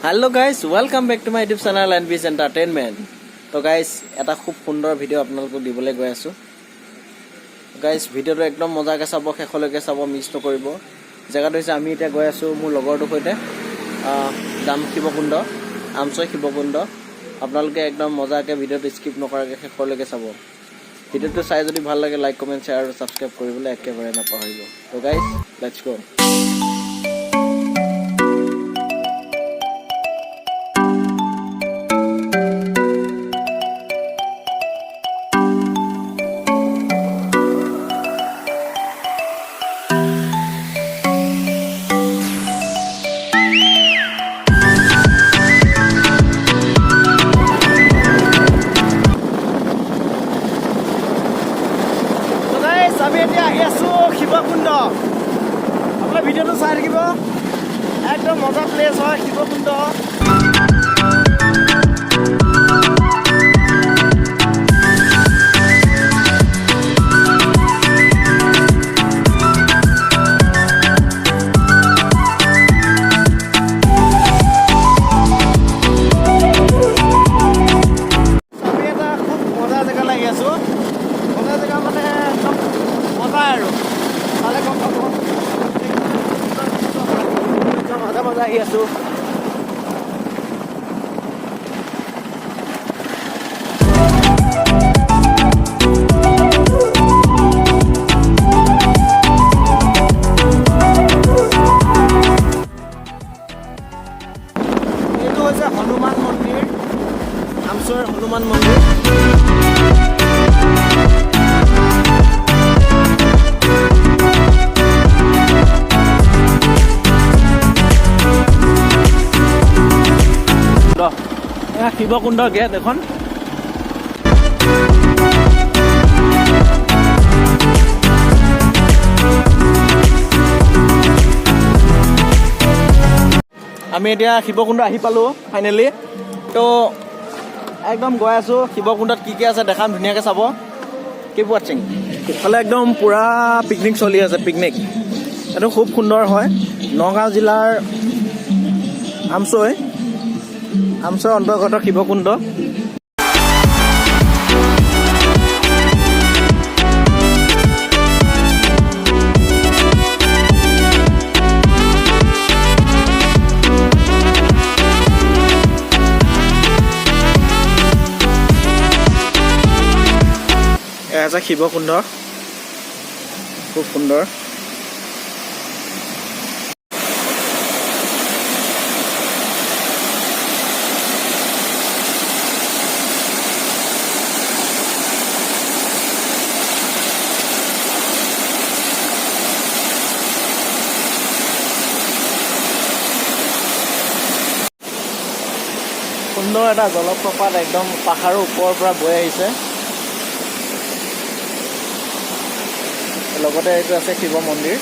Hello guys, welcome back to my YouTube channel and Biz Entertainment. So guys, এটা খুব সুন্দৰ video আপোনালোকক দিবলৈ গৈ আছো. Guys, ভিডিওটো একদম মজাকে চাব, শেষলৈকে চাব, মিছ নকৰিব. জায়গাটো হৈছে আমি এতিয়া গৈ আছো মোৰ লগৰটো সৈতে দাম শিৱকুণ্ড, আমচৈ শিৱকুণ্ড. আপোনালোকে একদম মজাকে ভিডিওটো স্কিপ নকৰাকে শেষলৈকে চাব. ভিডিওটো চাই যদি ভাল লাগে লাইক, কমেন্ট, শ্বেয়াৰ আৰু সাবস্ক্ৰাইব কৰিবলৈ একেবাৰে নাপাহৰিব. So guys, let's go. আমি এতিয়া আহি আছো শিৱকুণ্ড. আপোনাৰ ভিডিওটো চাই থাকিব, একদম মজা প্লেচ হয় শিৱকুণ্ড. আমি এটা খুব মজা জেগালৈ আহি আছো. মজা জেগা মানে একদম মজা আৰু চালে গম পাব. মজা মজা আহি আছো. এইটো হৈছে হনুমান মন্দিৰ, আমচৈৰ হনুমান মন্দিৰ. শিৱকুণ্ড গেট এখন. আমি এতিয়া শিৱকুণ্ড আহি পালো ফাইনেলি. তো একদম গৈ আছো শিৱকুণ্ডত কি কি আছে দেখাম, ধুনীয়াকে চাব. কিপ ৱাচিং. ইফালে একদম পুৰা পিকনিক চলি আছে. পিকনিক এইটো খুব সুন্দৰ হয়. নগাঁও জিলাৰ আমচৈ অন্তৰ্গত শিৱকুণ্ড. এয়া আছে শিৱকুণ্ড, খুব সুন্দৰ. সুন্দৰ এটা জলপ্ৰপাত একদম পাহাৰৰ ওপৰৰ পৰা বৈ আহিছে. লগতে এইটো আছে শিৱ মন্দিৰ.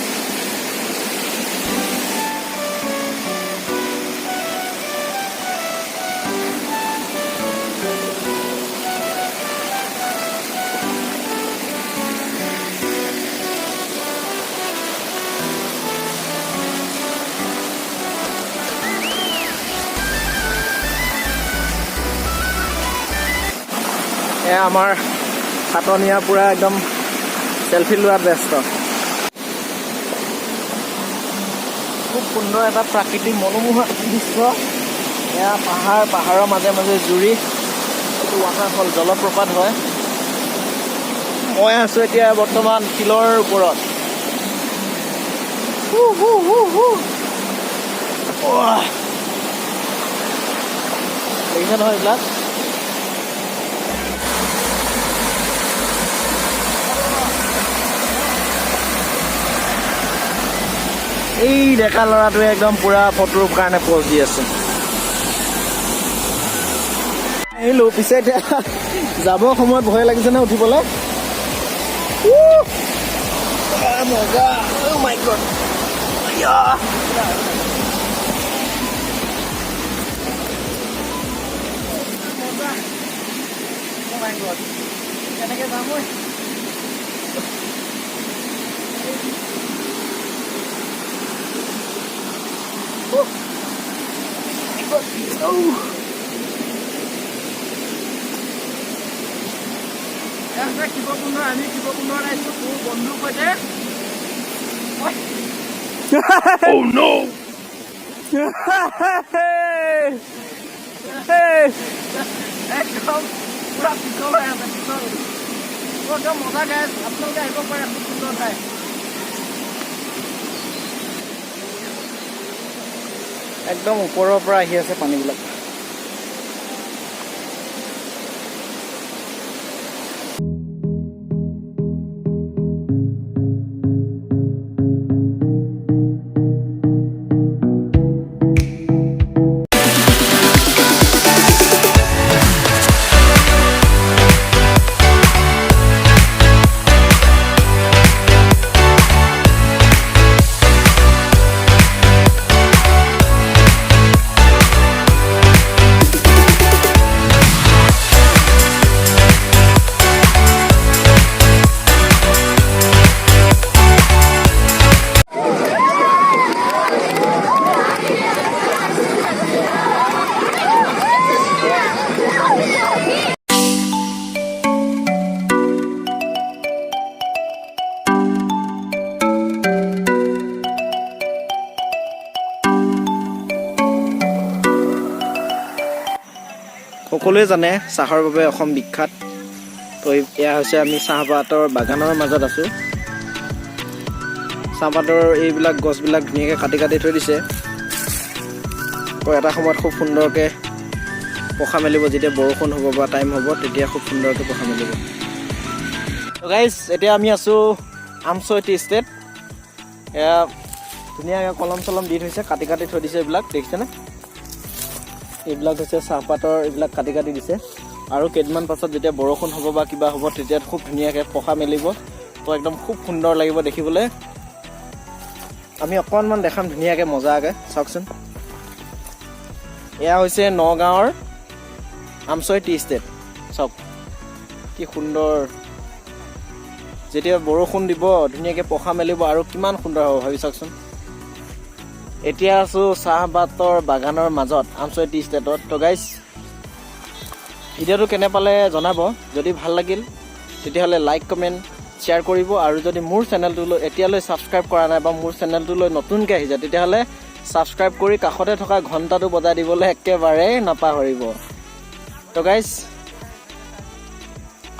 এয়া আমাৰ সাতনীয়া পুৰা একদম সেলফি লোৱাত ব্যস্ত. খুব সুন্দৰ এটা প্ৰাকৃতিক মনোমোহা দৃশ্য. এয়া পাহাৰৰ মাজে মাজে জুৰি. এইটো ৱাটাৰফল, জলপ্ৰপাত হয়. মই আছো এতিয়া বৰ্তমান শিলৰ ওপৰত. দেখিছে নহয় এইবিলাক. এই ডেকা ল'ৰাটোৱে একদম পুৰা ফটোৰ কাৰণে পজ দি আছে. আহিলো পিছে এতিয়া যাব সময়ত ভয় লাগিছে নে উঠিবলৈ? মজা. Oh my God. কেনেকে যাম মই? Oh. শিৱকুণ্ড আমি শিৱকুণ্ডত আহিছোঁ তোৰ বন্ধুৰ সৈতে Oh no! একদম পুৰা পিছল হৈ আছে পিছল একদম মজা গাই আপোনালোকে আহিব পাৰে খুব সুন্দৰ ঠাই একদম ওপৰৰ পৰা আহি আছে পানীবিলাক সকলোৱে জানে চাহৰ বাবে অসম বিখ্যাত তো এয়া হৈছে আমি চাহপাতৰ বাগানৰ মাজত আছোঁ চাহপাতৰ এইবিলাক গছবিলাক ধুনীয়াকৈ কাটি কাটি থৈ দিছে তো এটা সময়ত খুব সুন্দৰকৈ পখা মেলিব যেতিয়া বৰষুণ হ'ব বা টাইম হ'ব তেতিয়া খুব সুন্দৰকৈ পখা মেলিব তো গাইজ এতিয়া আমি আছোঁ আমছৈ টি ষ্টেট এয়া ধুনীয়াকৈ কলম চলম দি থৈছে কাটি কাটি থৈ দিছে এইবিলাক দেখিছেনে এইবিলাক হৈছে চাহপাতৰ এইবিলাক কাটি কাটি দিছে আৰু কেইদিনমান পাছত যেতিয়া বৰষুণ হ'ব বা কিবা হ'ব তেতিয়া খুব ধুনীয়াকৈ পখা মেলিব তো একদম খুব সুন্দৰ লাগিব দেখিবলৈ আমি অকণমান দেখাম ধুনীয়াকৈ মজাকৈ চাওকচোন এয়া হৈছে নগাঁৱৰ আমছৈ টি ষ্টেট চাওক কি সুন্দৰ যেতিয়া বৰষুণ দিব ধুনীয়াকৈ পখা মেলিব আৰু কিমান সুন্দৰ হ'ব ভাবি চাওকচোন এতিয়া আছোঁ চাহপাতৰ বাগানৰ মাজত আমছৈ টি ষ্টেটত তো গাইজ ভিডিঅ'টো কেনে পালে জনাব যদি ভাল লাগিল তেতিয়াহ'লে লাইক কমেণ্ট শ্বেয়াৰ কৰিব আৰু যদি মোৰ চেনেলটোলৈ এতিয়ালৈ ছাবস্ক্ৰাইব কৰা নাই বা মোৰ চেনেলটোলৈ নতুনকৈ আহিছে তেতিয়াহ'লে ছাবস্ক্ৰাইব কৰি কাষতে থকা ঘণ্টাটো বজাই দিবলৈ একেবাৰে নাপাহৰিব তো গাইজ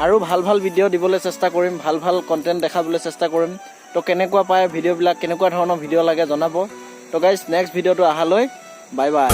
আৰু ভাল ভাল ভিডিঅ' দিবলৈ চেষ্টা কৰিম ভাল ভাল কণ্টেণ্ট দেখাবলৈ চেষ্টা কৰিম তো কেনেকুৱা পায় ভিডিঅ'বিলাক কেনেকুৱা ধৰণৰ ভিডিঅ' লাগে জনাব তো গাইজ নেক্সট ভিডিঅ'টো অহালৈ বাই বাই